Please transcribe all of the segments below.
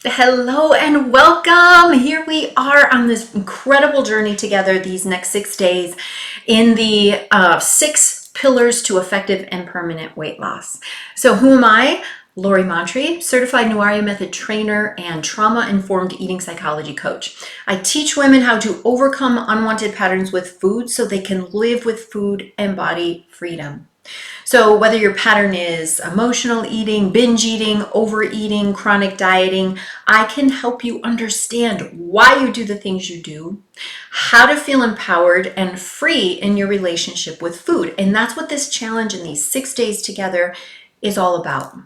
Hello and welcome. Here we are on this incredible journey together these next 6 days in the 6 pillars to effective and permanent weight loss. So who am I? Lori Montry, certified Nuaria Method trainer and trauma-informed eating psychology coach. I teach women how to overcome unwanted patterns with food so they can live with food and body freedom. So whether your pattern is emotional eating, binge eating, overeating, chronic dieting, I can help you understand why you do the things you do, how to feel empowered and free in your relationship with food. And that's what this challenge in these 6 days together is all about.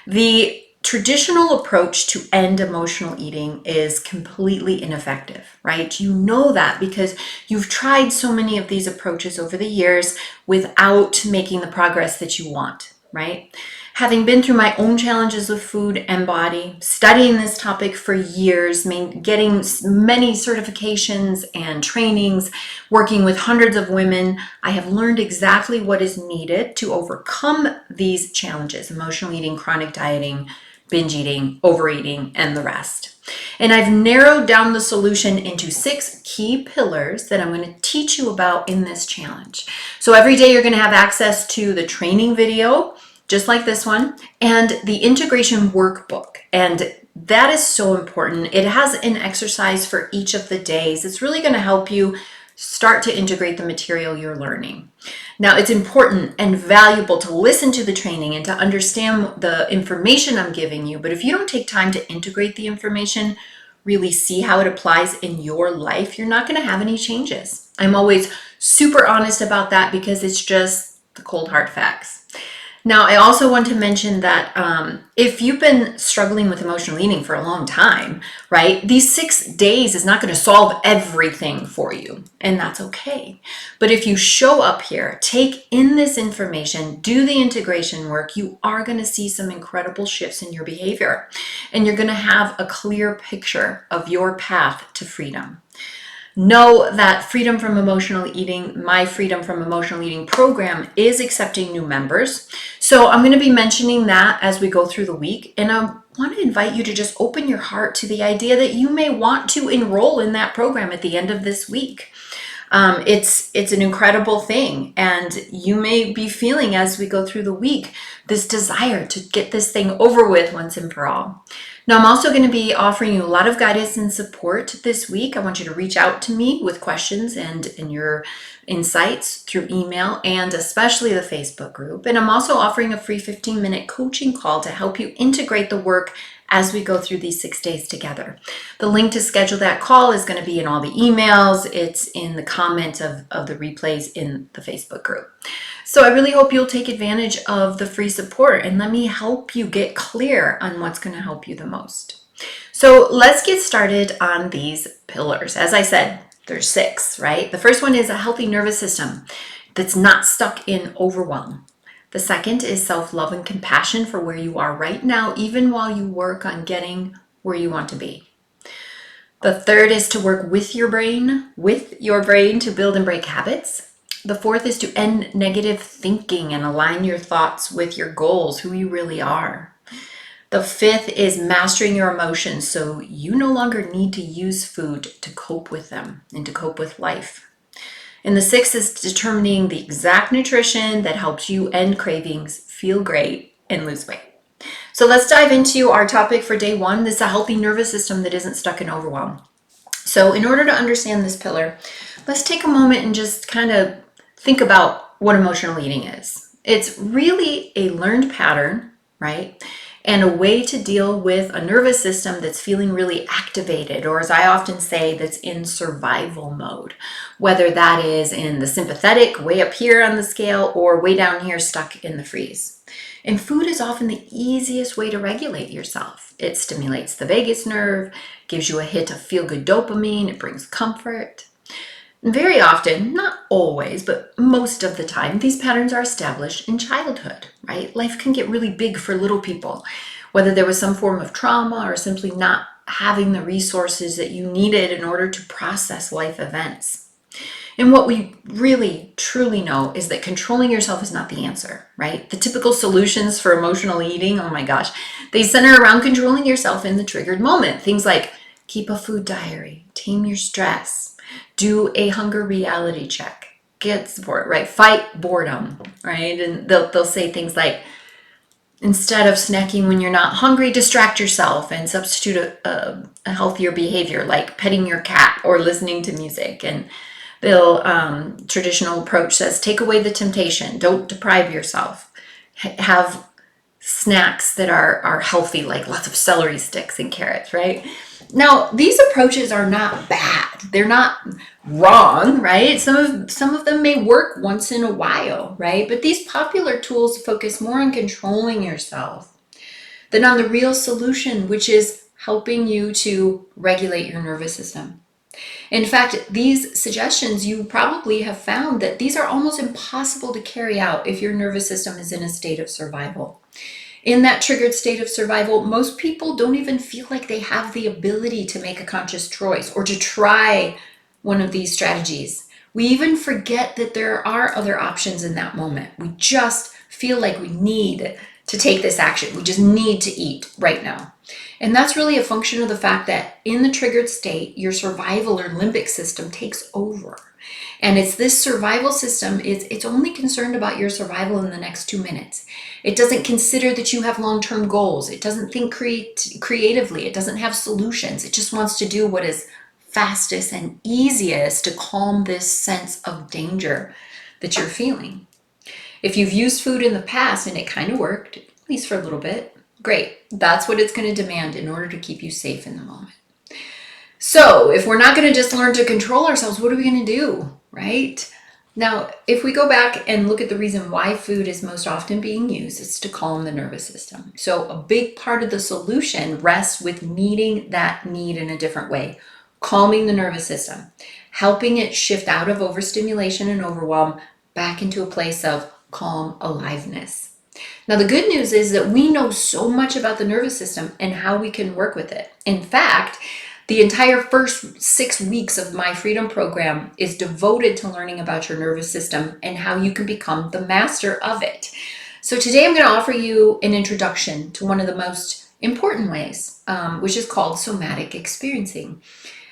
The traditional approach to end emotional eating is completely ineffective, right? You know that because you've tried so many of these approaches over the years without making the progress that you want, right? Having been through my own challenges with food and body, studying this topic for years, getting many certifications and trainings, working with hundreds of women, I have learned exactly what is needed to overcome these challenges: emotional eating, chronic dieting, binge eating, overeating, and the rest. And I've narrowed down the solution into 6 key pillars that I'm going to teach you about in this challenge. So every day you're going to have access to the training video, just like this one, and the integration workbook. And that is so important. It has an exercise for each of the days. It's really going to help you start to integrate the material you're learning. Now, it's important and valuable to listen to the training and to understand the information I'm giving you, but if you don't take time to integrate the information, really see how it applies in your life, you're not going to have any changes. I'm always super honest about that because it's just the cold hard facts. Now, I also want to mention that if you've been struggling with emotional eating for a long time, right, these 6 days is not going to solve everything for you, and that's okay. But if you show up here, take in this information, do the integration work, you are going to see some incredible shifts in your behavior, and you're going to have a clear picture of your path to freedom. Know that Freedom from Emotional Eating, my Freedom from Emotional Eating program, is accepting new members. So I'm going to be mentioning that as we go through the week. And I want to invite you to just open your heart to the idea that you may want to enroll in that program at the end of this week. It's an incredible thing, and you may be feeling as we go through the week this desire to get this thing over with once and for all. Now, I'm also going to be offering you a lot of guidance and support this week. I want you to reach out to me with questions and your insights through email and especially the Facebook group. And I'm also offering a free 15-minute coaching call to help you integrate the work as we go through these 6 days together. The link to schedule that call is going to be in all the emails. It's in the comment of the replays in the Facebook group. So I really hope you'll take advantage of the free support and let me help you get clear on what's going to help you the most. So let's get started on these pillars. As I said, there's 6, right? The first one is a healthy nervous system that's not stuck in overwhelm. The second is self-love and compassion for where you are right now, even while you work on getting where you want to be. The third is to work with your brain to build and break habits. The fourth is to end negative thinking and align your thoughts with your goals, who you really are. The fifth is mastering your emotions so you no longer need to use food to cope with them and to cope with life. And the sixth is determining the exact nutrition that helps you end cravings, feel great, and lose weight. So let's dive into our topic for day 1. This is a healthy nervous system that isn't stuck in overwhelm. So in order to understand this pillar, let's take a moment and just kind of think about what emotional eating is. It's really a learned pattern, right? And a way to deal with a nervous system that's feeling really activated, or as I often say, that's in survival mode, whether that is in the sympathetic, way up here on the scale, or way down here stuck in the freeze. And food is often the easiest way to regulate yourself. It stimulates the vagus nerve, gives you a hit of feel-good dopamine, it brings comfort. And very often, not always, but most of the time, these patterns are established in childhood, right? Life can get really big for little people, whether there was some form of trauma or simply not having the resources that you needed in order to process life events. And what we really, truly know is that controlling yourself is not the answer, right? The typical solutions for emotional eating, oh my gosh, they center around controlling yourself in the triggered moment. Things like keep a food diary, tame your stress, do a hunger reality check, get support, right? Fight boredom, right? And they'll say things like, instead of snacking when you're not hungry, distract yourself and substitute a healthier behavior like petting your cat or listening to music. And they'll traditional approach says take away the temptation, don't deprive yourself, have snacks that are healthy, like lots of celery sticks and carrots, right? Now, these approaches are not bad. They're not wrong, right? Some of them may work once in a while, right? But these popular tools focus more on controlling yourself than on the real solution, which is helping you to regulate your nervous system. In fact, these suggestions, you probably have found that these are almost impossible to carry out if your nervous system is in a state of survival. In that triggered state of survival, most people don't even feel like they have the ability to make a conscious choice or to try one of these strategies. We even forget that there are other options in that moment. We just feel like we need to take this action. We just need to eat right now. And that's really a function of the fact that in the triggered state, your survival or limbic system takes over. And it's this survival system, it's only concerned about your survival in the next 2 minutes. It doesn't consider that you have long-term goals. It doesn't think creatively. It doesn't have solutions. It just wants to do what is fastest and easiest to calm this sense of danger that you're feeling. If you've used food in the past and it kind of worked, at least for a little bit, great. That's what it's going to demand in order to keep you safe in the moment. So if we're not going to just learn to control ourselves, what are we going to do, right? Now, if we go back and look at the reason why food is most often being used, it's to calm the nervous system. So a big part of the solution rests with meeting that need in a different way, calming the nervous system, helping it shift out of overstimulation and overwhelm back into a place of calm aliveness. Now, the good news is that we know so much about the nervous system and how we can work with it. In fact, the entire first 6 weeks of my Freedom Program is devoted to learning about your nervous system and how you can become the master of it. So today I'm going to offer you an introduction to one of the most important ways, which is called somatic experiencing.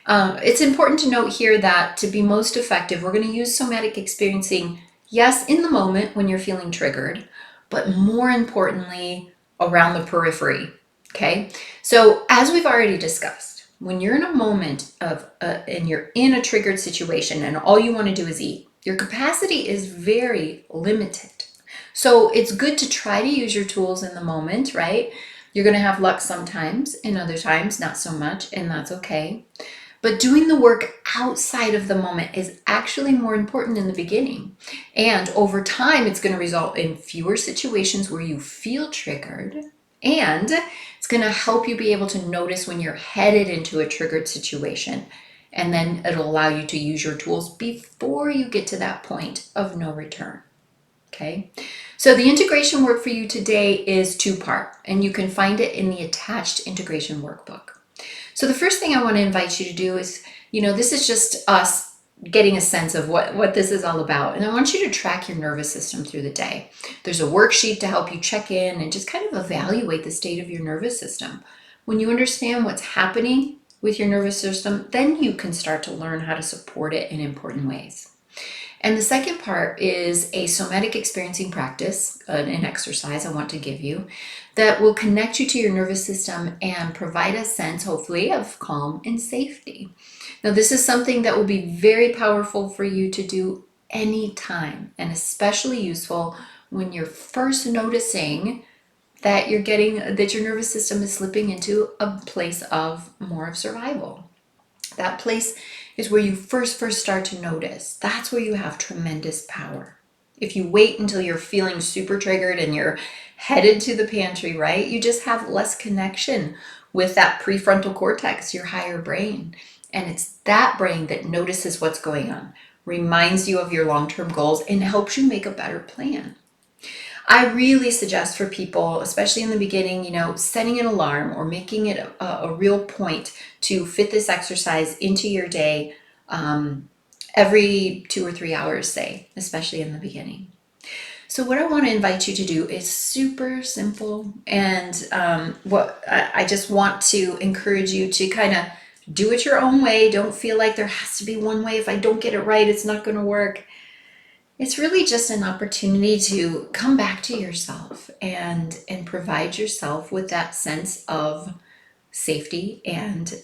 It's important to note here that to be most effective, we're going to use somatic experiencing, yes, in the moment when you're feeling triggered, but more importantly, around the periphery, okay? So as we've already discussed, when you're in a moment of, and you're in a triggered situation and all you want to do is eat, your capacity is very limited. So it's good to try to use your tools in the moment, right? You're going to have luck sometimes and other times not so much, and that's okay. But doing the work outside of the moment is actually more important in the beginning. And over time, it's going to result in fewer situations where you feel triggered, and it's going to help you be able to notice when you're headed into a triggered situation. And then it'll allow you to use your tools before you get to that point of no return. Okay, so the integration work for you today is 2-part, and you can find it in the attached integration workbook. So the first thing I want to invite you to do is, this is just us getting a sense of what this is all about. And I want you to track your nervous system through the day. There's a worksheet to help you check in and just kind of evaluate the state of your nervous system. When you understand what's happening with your nervous system, then you can start to learn how to support it in important ways. And the second part is a somatic experiencing practice, an exercise I want to give you that will connect you to your nervous system and provide a sense, hopefully, of calm and safety. Now, this is something that will be very powerful for you to do anytime, and especially useful when you're first noticing that that your nervous system is slipping into a place of more of survival. That place is where you first start to notice. That's where you have tremendous power. If you wait until you're feeling super triggered and you're headed to the pantry, right, you just have less connection with that prefrontal cortex, your higher brain. And it's that brain that notices what's going on, reminds you of your long-term goals, and helps you make a better plan. I really suggest for people, especially in the beginning, setting an alarm or making it a real point to fit this exercise into your day every 2 or 3 hours, say, especially in the beginning. So what I want to invite you to do is super simple, and what I just want to encourage you to kind of do it your own way. Don't feel like there has to be one way. If I don't get it right, it's not going to work. It's really just an opportunity to come back to yourself and provide yourself with that sense of safety and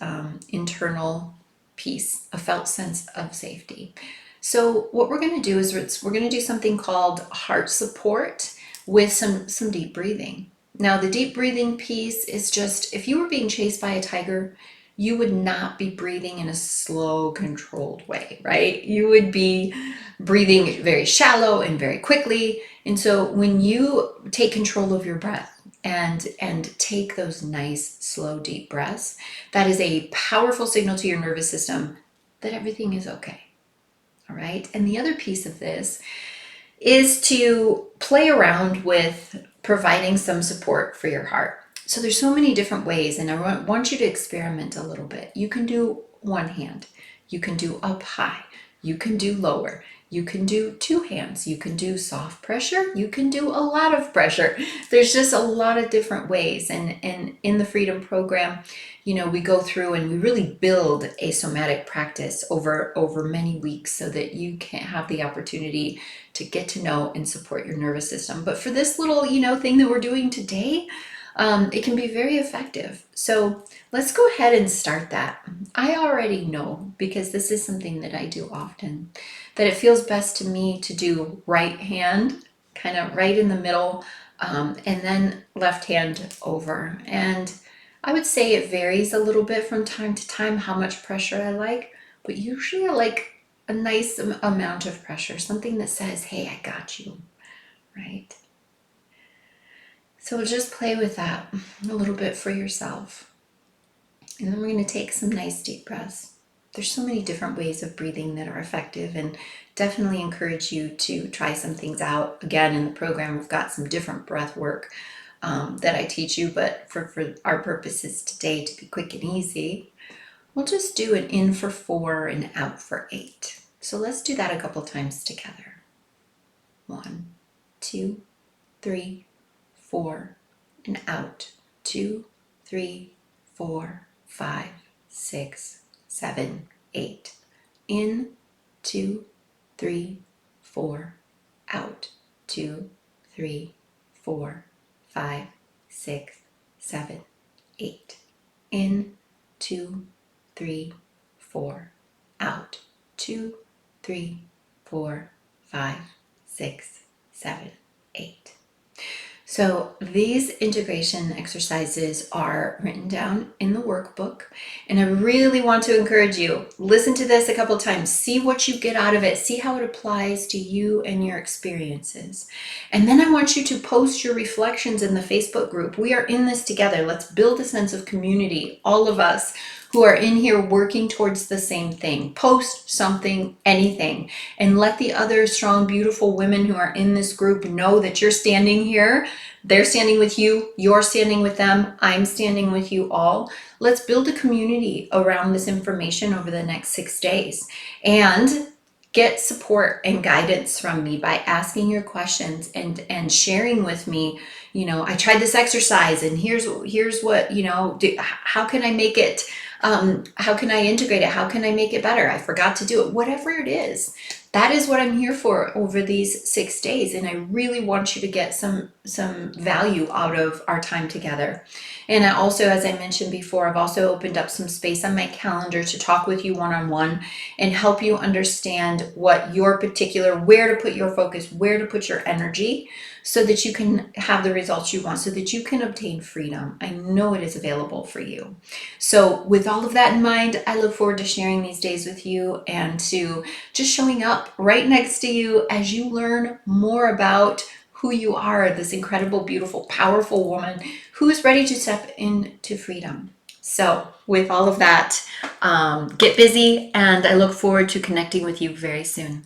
internal peace, a felt sense of safety. So what we're going to do is we're going to do something called heart support with some deep breathing. Now, the deep breathing piece is just, if you were being chased by a tiger, you would not be breathing in a slow, controlled way, right? You would be breathing very shallow and very quickly. And so when you take control of your breath and take those nice, slow, deep breaths, that is a powerful signal to your nervous system that everything is okay. All right. And the other piece of this is to play around with providing some support for your heart. So there's so many different ways, and I want you to experiment a little bit. You can do one hand, you can do up high, you can do lower, you can do two hands, you can do soft pressure, you can do a lot of pressure. There's just a lot of different ways. And in the Freedom Program, we go through and we really build a somatic practice over many weeks so that you can have the opportunity to get to know and support your nervous system. But for this little, thing that we're doing today, it can be very effective. So let's go ahead and start that. I already know, because this is something that I do often, that it feels best to me to do right hand, kind of right in the middle, and then left hand over. And I would say it varies a little bit from time to time how much pressure I like, but usually I like a nice amount of pressure, something that says, hey, I got you, right? So just play with that a little bit for yourself. And then we're going to take some nice deep breaths. There's so many different ways of breathing that are effective, and definitely encourage you to try some things out. Again, in the program, we've got some different breath work that I teach you, but for our purposes today, to be quick and easy, we'll just do an in for 4 and out for 8. So let's do that a couple times together. 1, 2, 3, 4, and out. 2, 3, 4, 5, 6, 7, 8. In, 2, 3, 4, out. 2, 3, 4, 5, 6, 7, 8. In, 2, 3, 4, out. 2, 3, 4, 5, 6, 7, 8. So these integration exercises are written down in the workbook, and I really want to encourage you, listen to this a couple times, see what you get out of it, see how it applies to you and your experiences. And then I want you to post your reflections in the Facebook group. We are in this together. Let's build a sense of community, all of us who are in here working towards the same thing. Post something, anything, and let the other strong, beautiful women who are in this group know that you're standing here. They're standing with you, you're standing with them, I'm standing with you all. Let's build a community around this information over the next 6 days, and get support and guidance from me by asking your questions and sharing with me, I tried this exercise and here's what, how can I make it, how can I integrate it? How can I make it better? I forgot to do it. Whatever it is, that is what I'm here for over these 6 days. And I really want you to get some value out of our time together. And I also, as I mentioned before, I've also opened up some space on my calendar to talk with you one-on-one and help you understand what your particular, where to put your focus, where to put your energy, so that you can have the results you want, so that you can obtain freedom. I know it is available for you. So with all of that in mind, I look forward to sharing these days with you and to just showing up right next to you as you learn more about who you are, this incredible, beautiful, powerful woman who is ready to step into freedom. So with all of that, get busy, and I look forward to connecting with you very soon.